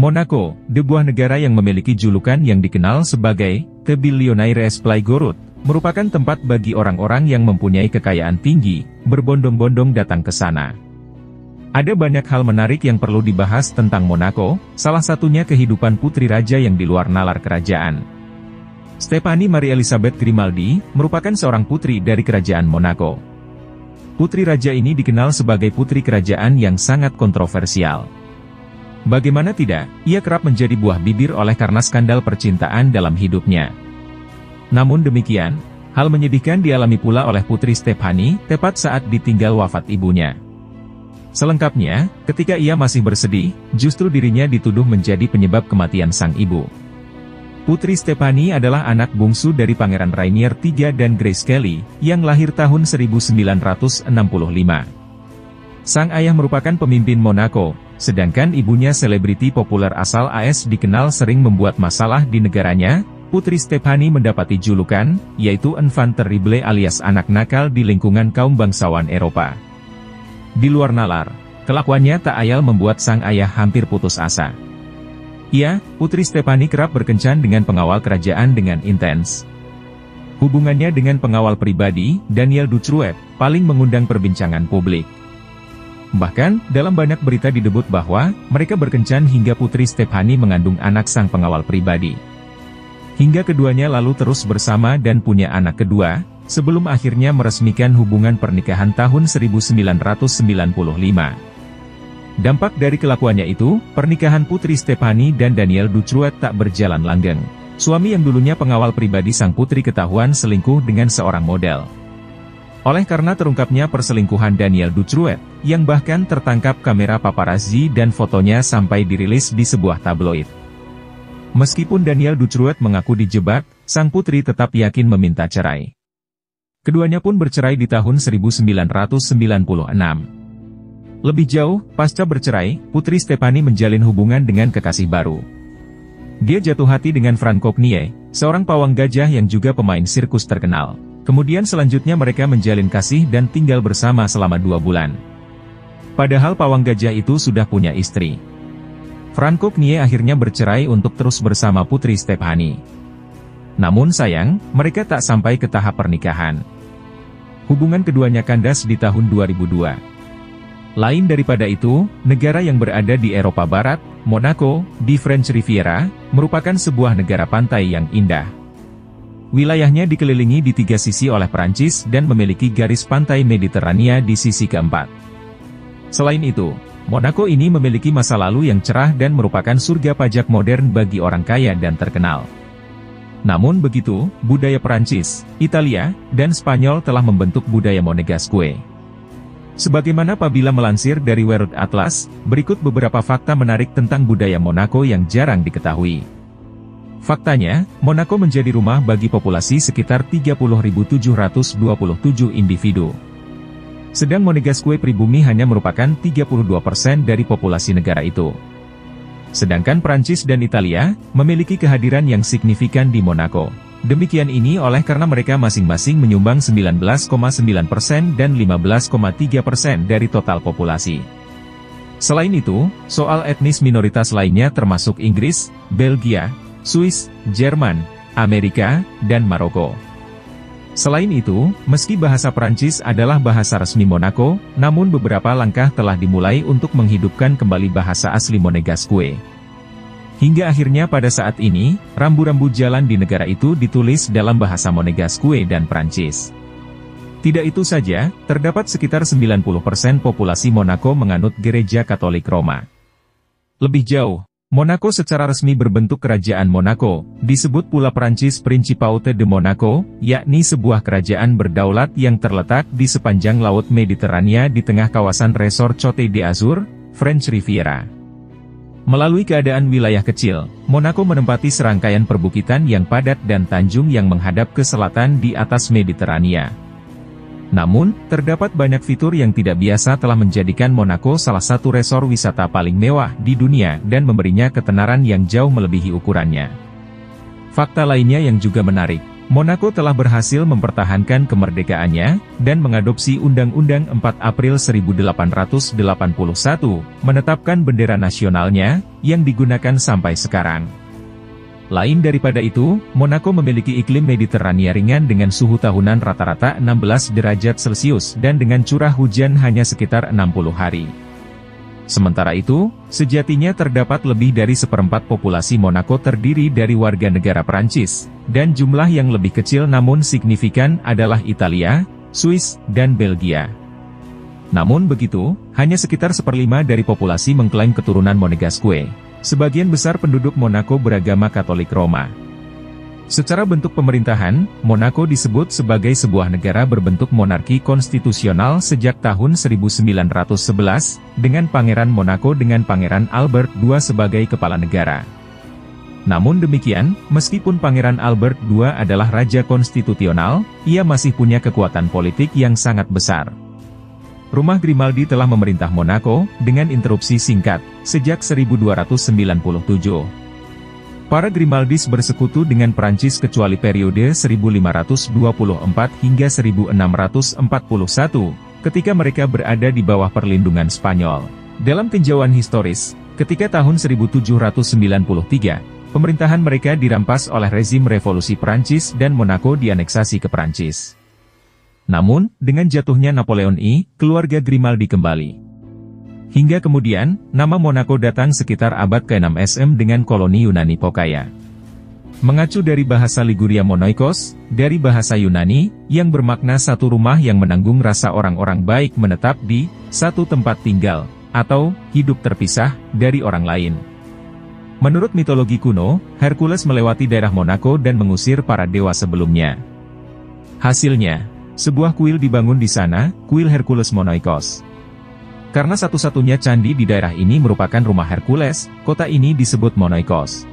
Monaco, sebuah negara yang memiliki julukan yang dikenal sebagai The Billionaires Playground, merupakan tempat bagi orang-orang yang mempunyai kekayaan tinggi, berbondong-bondong datang ke sana. Ada banyak hal menarik yang perlu dibahas tentang Monaco, salah satunya kehidupan putri raja yang di luar nalar kerajaan. Stephanie Marie Elisabeth Grimaldi, merupakan seorang putri dari kerajaan Monaco. Putri raja ini dikenal sebagai putri kerajaan yang sangat kontroversial. Bagaimana tidak, ia kerap menjadi buah bibir oleh karena skandal percintaan dalam hidupnya. Namun demikian, hal menyedihkan dialami pula oleh Putri Stephanie, tepat saat ditinggal wafat ibunya. Selengkapnya, ketika ia masih bersedih, justru dirinya dituduh menjadi penyebab kematian sang ibu. Putri Stephanie adalah anak bungsu dari Pangeran Rainier III dan Grace Kelly, yang lahir tahun 1965. Sang ayah merupakan pemimpin Monaco, sedangkan ibunya selebriti populer asal AS dikenal sering membuat masalah di negaranya. Putri Stephanie mendapati julukan, yaitu enfant terrible alias anak nakal di lingkungan kaum bangsawan Eropa. Di luar nalar, kelakuannya tak ayal membuat sang ayah hampir putus asa. Putri Stephanie kerap berkencan dengan pengawal kerajaan dengan intens. Hubungannya dengan pengawal pribadi, Daniel Dutroux, paling mengundang perbincangan publik. Bahkan, dalam banyak berita didebut bahwa, mereka berkencan hingga Putri Stephanie mengandung anak sang pengawal pribadi. Hingga keduanya lalu terus bersama dan punya anak kedua, sebelum akhirnya meresmikan hubungan pernikahan tahun 1995. Dampak dari kelakuannya itu, pernikahan Putri Stephanie dan Daniel Dutroux tak berjalan langgeng. Suami yang dulunya pengawal pribadi sang putri ketahuan selingkuh dengan seorang model. Oleh karena terungkapnya perselingkuhan Daniel Dutroux, yang bahkan tertangkap kamera paparazzi dan fotonya sampai dirilis di sebuah tabloid. Meskipun Daniel Dutroux mengaku dijebak, sang putri tetap yakin meminta cerai. Keduanya pun bercerai di tahun 1996. Lebih jauh, pasca bercerai, Putri Stephanie menjalin hubungan dengan kekasih baru. Dia jatuh hati dengan Franco Knie, seorang pawang gajah yang juga pemain sirkus terkenal. Kemudian selanjutnya mereka menjalin kasih dan tinggal bersama selama 2 bulan. Padahal pawang gajah itu sudah punya istri. Franco Knie akhirnya bercerai untuk terus bersama Putri Stephanie. Namun sayang, mereka tak sampai ke tahap pernikahan. Hubungan keduanya kandas di tahun 2002. Lain daripada itu, negara yang berada di Eropa Barat, Monaco, di French Riviera, merupakan sebuah negara pantai yang indah. Wilayahnya dikelilingi di 3 sisi oleh Perancis dan memiliki garis pantai Mediterania di sisi keempat. Selain itu, Monaco ini memiliki masa lalu yang cerah dan merupakan surga pajak modern bagi orang kaya dan terkenal. Namun begitu, budaya Perancis, Italia, dan Spanyol telah membentuk budaya Monegasque. Sebagaimana apabila melansir dari World Atlas, berikut beberapa fakta menarik tentang budaya Monaco yang jarang diketahui. Faktanya, Monaco menjadi rumah bagi populasi sekitar 30.727 individu. Sedang Monegasque pribumi hanya merupakan 32% dari populasi negara itu. Sedangkan Prancis dan Italia, memiliki kehadiran yang signifikan di Monaco. Demikian ini oleh karena mereka masing-masing menyumbang 19,9% dan 15,3% dari total populasi. Selain itu, soal etnis minoritas lainnya termasuk Inggris, Belgia, Swiss, Jerman, Amerika, dan Maroko. Selain itu, meski bahasa Prancis adalah bahasa resmi Monaco, namun beberapa langkah telah dimulai untuk menghidupkan kembali bahasa asli Monegasque. Hingga akhirnya pada saat ini, rambu-rambu jalan di negara itu ditulis dalam bahasa Monegasque dan Prancis. Tidak itu saja, terdapat sekitar 90% populasi Monaco menganut Gereja Katolik Roma. Lebih jauh, Monaco secara resmi berbentuk Kerajaan Monaco, disebut pula Prancis Principauté de Monaco, yakni sebuah kerajaan berdaulat yang terletak di sepanjang Laut Mediterania di tengah kawasan resort Côte d'Azur, French Riviera. Melalui keadaan wilayah kecil, Monaco menempati serangkaian perbukitan yang padat dan tanjung yang menghadap ke selatan di atas Mediterania. Namun, terdapat banyak fitur yang tidak biasa telah menjadikan Monaco salah satu resor wisata paling mewah di dunia dan memberinya ketenaran yang jauh melebihi ukurannya. Fakta lainnya yang juga menarik, Monaco telah berhasil mempertahankan kemerdekaannya, dan mengadopsi Undang-Undang 4 April 1881, menetapkan bendera nasionalnya, yang digunakan sampai sekarang. Lain daripada itu, Monaco memiliki iklim Mediterania ringan dengan suhu tahunan rata-rata 16 derajat Celcius dan dengan curah hujan hanya sekitar 60 hari. Sementara itu, sejatinya terdapat lebih dari seperempat populasi Monaco terdiri dari warga negara Prancis, dan jumlah yang lebih kecil namun signifikan adalah Italia, Swiss, dan Belgia. Namun begitu, hanya sekitar 1/5 dari populasi mengklaim keturunan Monegasque. Sebagian besar penduduk Monaco beragama Katolik Roma. Secara bentuk pemerintahan, Monaco disebut sebagai sebuah negara berbentuk monarki konstitusional sejak tahun 1911, dengan Pangeran Monaco dengan Pangeran Albert II sebagai kepala negara. Namun demikian, meskipun Pangeran Albert II adalah raja konstitusional, ia masih punya kekuatan politik yang sangat besar. Rumah Grimaldi telah memerintah Monaco, dengan interupsi singkat, sejak 1297. Para Grimaldis bersekutu dengan Prancis kecuali periode 1524 hingga 1641, ketika mereka berada di bawah perlindungan Spanyol. Dalam tinjauan historis, ketika tahun 1793, pemerintahan mereka dirampas oleh rezim revolusi Prancis dan Monaco dianeksasi ke Prancis. Namun, dengan jatuhnya Napoleon I, keluarga Grimaldi kembali. Hingga kemudian, nama Monaco datang sekitar abad ke-6 SM dengan koloni Yunani Pokaia. Mengacu dari bahasa Liguria Monoikos, dari bahasa Yunani, yang bermakna satu rumah yang menanggung rasa orang-orang baik menetap di satu tempat tinggal, atau hidup terpisah dari orang lain. Menurut mitologi kuno, Hercules melewati daerah Monaco dan mengusir para dewa sebelumnya. Hasilnya, sebuah kuil dibangun di sana, kuil Hercules Monoikos. Karena satu-satunya candi di daerah ini merupakan rumah Hercules, kota ini disebut Monoikos.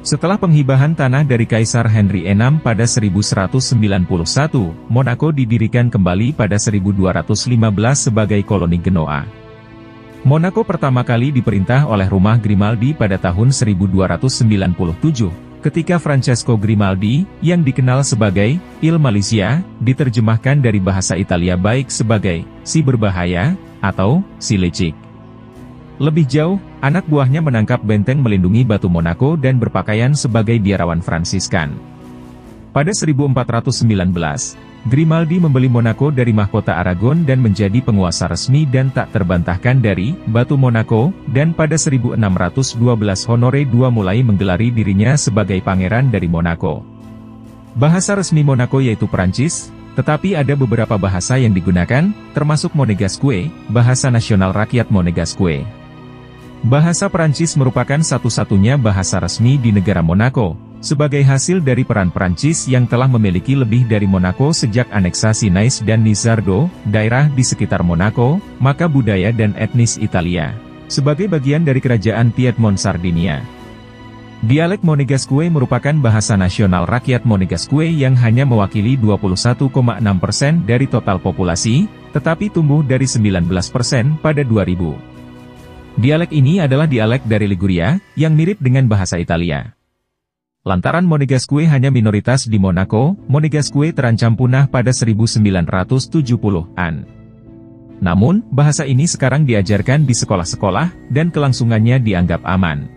Setelah penghibahan tanah dari Kaisar Henry VI pada 1191, Monaco didirikan kembali pada 1215 sebagai koloni Genoa. Monaco pertama kali diperintah oleh rumah Grimaldi pada tahun 1297, ketika Francesco Grimaldi, yang dikenal sebagai Il Malizia, diterjemahkan dari bahasa Italia baik sebagai si berbahaya, atau si licik. Lebih jauh, anak buahnya menangkap benteng melindungi batu Monaco dan berpakaian sebagai biarawan Fransiskan. Pada 1419, Grimaldi membeli Monaco dari mahkota Aragon dan menjadi penguasa resmi dan tak terbantahkan dari batu Monaco, dan pada 1612 Honore II mulai menggelari dirinya sebagai pangeran dari Monaco. Bahasa resmi Monaco yaitu Prancis, tetapi ada beberapa bahasa yang digunakan, termasuk Monegasque, bahasa nasional rakyat Monegasque. Bahasa Prancis merupakan satu-satunya bahasa resmi di negara Monaco, sebagai hasil dari peran Prancis yang telah memiliki lebih dari Monaco sejak aneksasi Nice dan Lizardo, daerah di sekitar Monaco, maka budaya dan etnis Italia, sebagai bagian dari kerajaan Piedmont Sardinia. Dialek Monegasque merupakan bahasa nasional rakyat Monegasque yang hanya mewakili 21,6% dari total populasi, tetapi tumbuh dari 19% pada 2000. Dialek ini adalah dialek dari Liguria, yang mirip dengan bahasa Italia. Lantaran Monegasque hanya minoritas di Monaco, Monegasque terancam punah pada 1970-an. Namun, bahasa ini sekarang diajarkan di sekolah-sekolah, dan kelangsungannya dianggap aman.